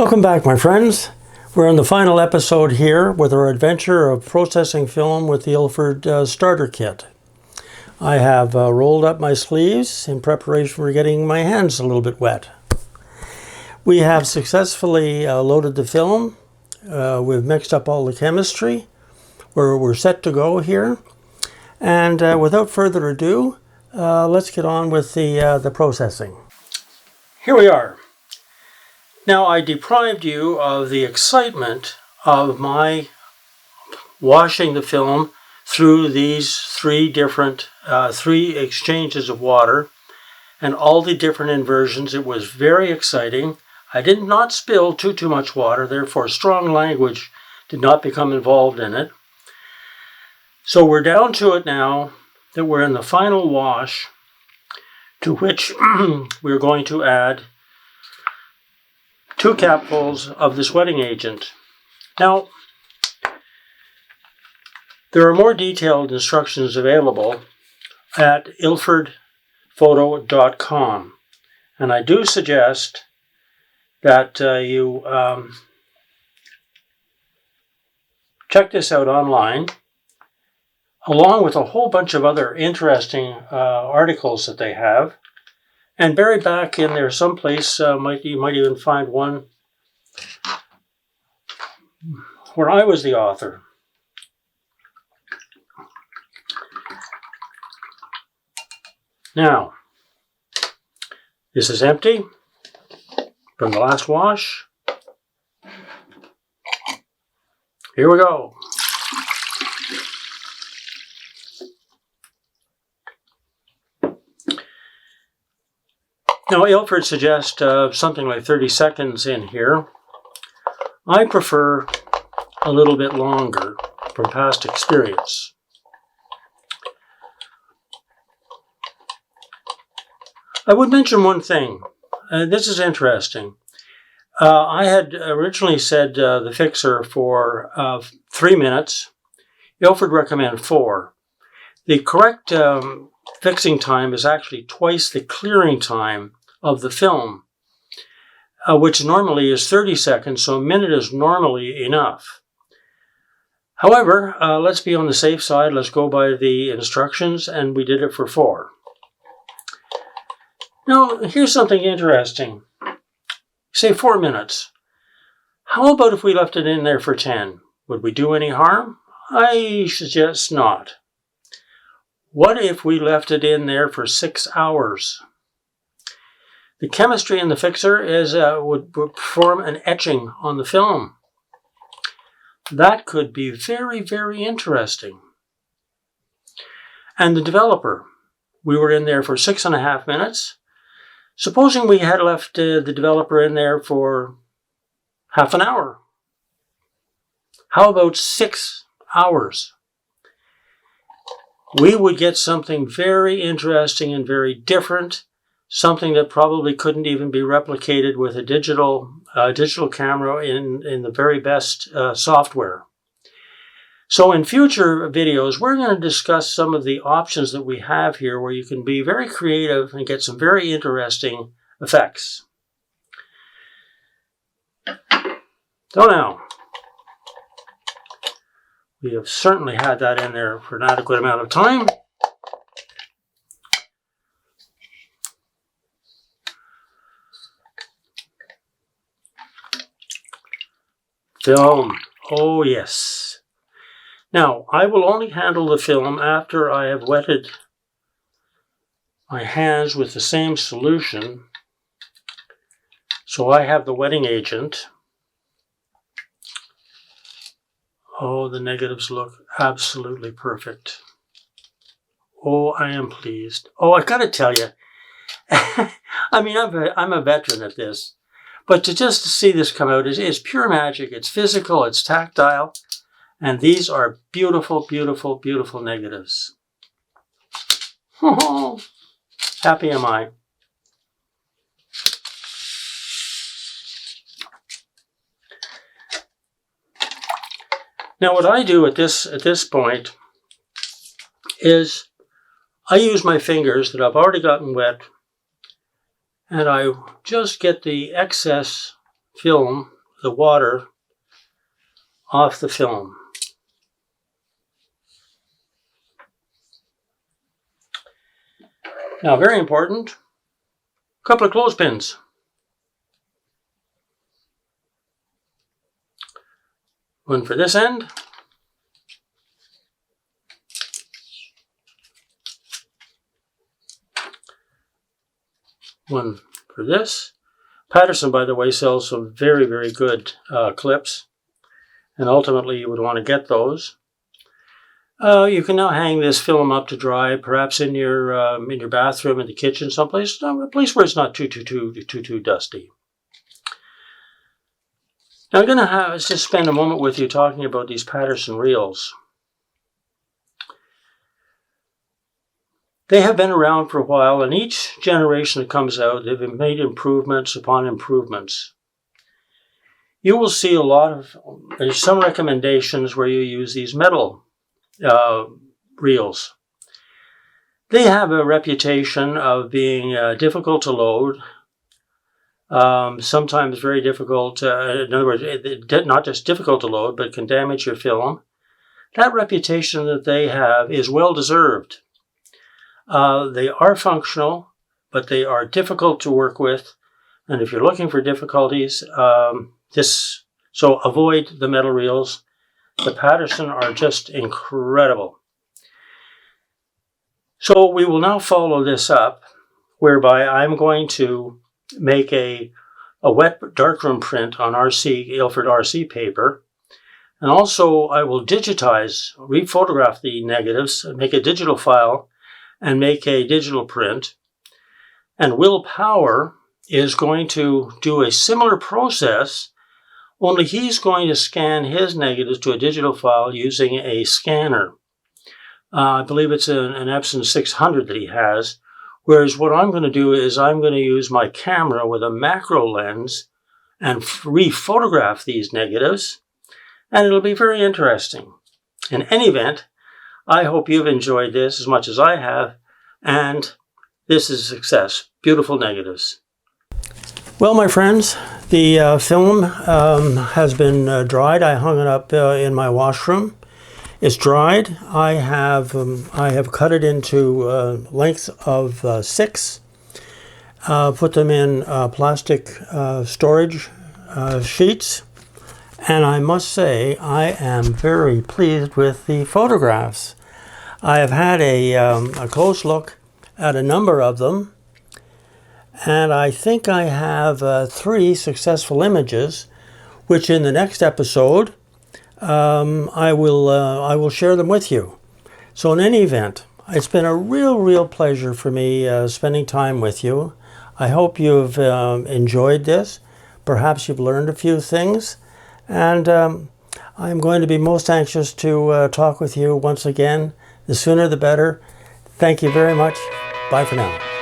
Welcome back, my friends. We're in the final episode here with our adventure of processing film with the Ilford starter kit. I have rolled up my sleeves in preparation for getting my hands a little bit wet. We have successfully loaded the film. We've mixed up all the chemistry. We're set to go here. And without further ado, let's get on with the processing. Here we are. Now, I deprived you of the excitement of my washing the film through these three exchanges of water and all the different inversions. It was very exciting. I did not spill too much water, therefore strong language did not become involved in it. So we're down to it now that we're in the final wash, to which we're going to add 2 capfuls of this wetting agent. Now, there are more detailed instructions available at ilfordphoto.com, and I do suggest that you check this out online, along with a whole bunch of other interesting articles that they have. And buried back in there someplace, you might even find one where I was the author. Now, this is empty from the last wash. Here we go. Now, Ilford suggests something like 30 seconds in here. I prefer a little bit longer from past experience. I would mention one thing. This is interesting. I had originally said the fixer for 3 minutes. Ilford recommended 4. The correct fixing time is actually twice the clearing time of the film, which normally is 30 seconds, so a minute is normally enough. However, let's be on the safe side. Let's go by the instructions, and we did it for 4. Now, here's something interesting. Say 4 minutes. How about if we left it in there for 10? Would we do any harm? I suggest not. What if we left it in there for 6 hours? The chemistry in the fixer would perform an etching on the film. That could be very, very interesting. And the developer, we were in there for 6.5 minutes. Supposing we had left the developer in there for half an hour. How about 6 hours? We would get something very interesting and very different, something that probably couldn't even be replicated with a digital camera in the very best software. So in future videos, we're going to discuss some of the options that we have here where you can be very creative and get some very interesting effects. So now, we have certainly had that in there for an adequate amount of time. Film. Oh, yes. Now, I will only handle the film after I have wetted my hands with the same solution. So I have the wetting agent. Oh, the negatives look absolutely perfect. Oh, I am pleased. Oh, I gotta tell you, I mean, I'm a veteran at this, but to see this come out is pure magic. It's physical, it's tactile, and these are beautiful, beautiful, beautiful negatives. Oh, happy am I. Now, what I do at this point is I use my fingers that I've already gotten wet, and I just get the excess film, the water, off the film. Now, very important, a couple of clothespins. One for this end. One for this. Patterson, by the way, sells some very, very good clips, and ultimately you would want to get those. You can now hang this film up to dry, perhaps in your bathroom, in the kitchen, someplace, a place where it's not too dusty. Now I'm going to just spend a moment with you talking about these Patterson reels. They have been around for a while, and each generation that comes out, they've made improvements upon improvements. You will see there's some recommendations where you use these metal reels. They have a reputation of being difficult to load, sometimes very difficult, in other words, not just difficult to load, but can damage your film. That reputation that they have is well deserved. They are functional, but they are difficult to work with. And if you're looking for difficulties, so avoid the metal reels. The Patterson are just incredible. So we will now follow this up, whereby I'm going to make a wet darkroom print on Ilford RC paper. And also I will rephotograph the negatives, make a digital file, and make a digital print. And Will Power is going to do a similar process, only he's going to scan his negatives to a digital file using a scanner. I believe it's an Epson 600 that he has, whereas what I'm going to do is I'm going to use my camera with a macro lens and rephotograph these negatives, and it'll be very interesting. In any event, I hope you've enjoyed this as much as I have, and this is a success. Beautiful negatives. Well, my friends, the film has been dried. I hung it up in my washroom. It's dried. I have cut it into lengths of 6. Put them in plastic storage sheets. And I must say, I am very pleased with the photographs. I have had a close look at a number of them, and I think I have 3 successful images, which in the next episode I will share them with you. So in any event, it's been a real pleasure for me spending time with you. I hope you've enjoyed this. Perhaps you've learned a few things. And I'm going to be most anxious to talk with you once again. The sooner the better. Thank you very much. Bye for now.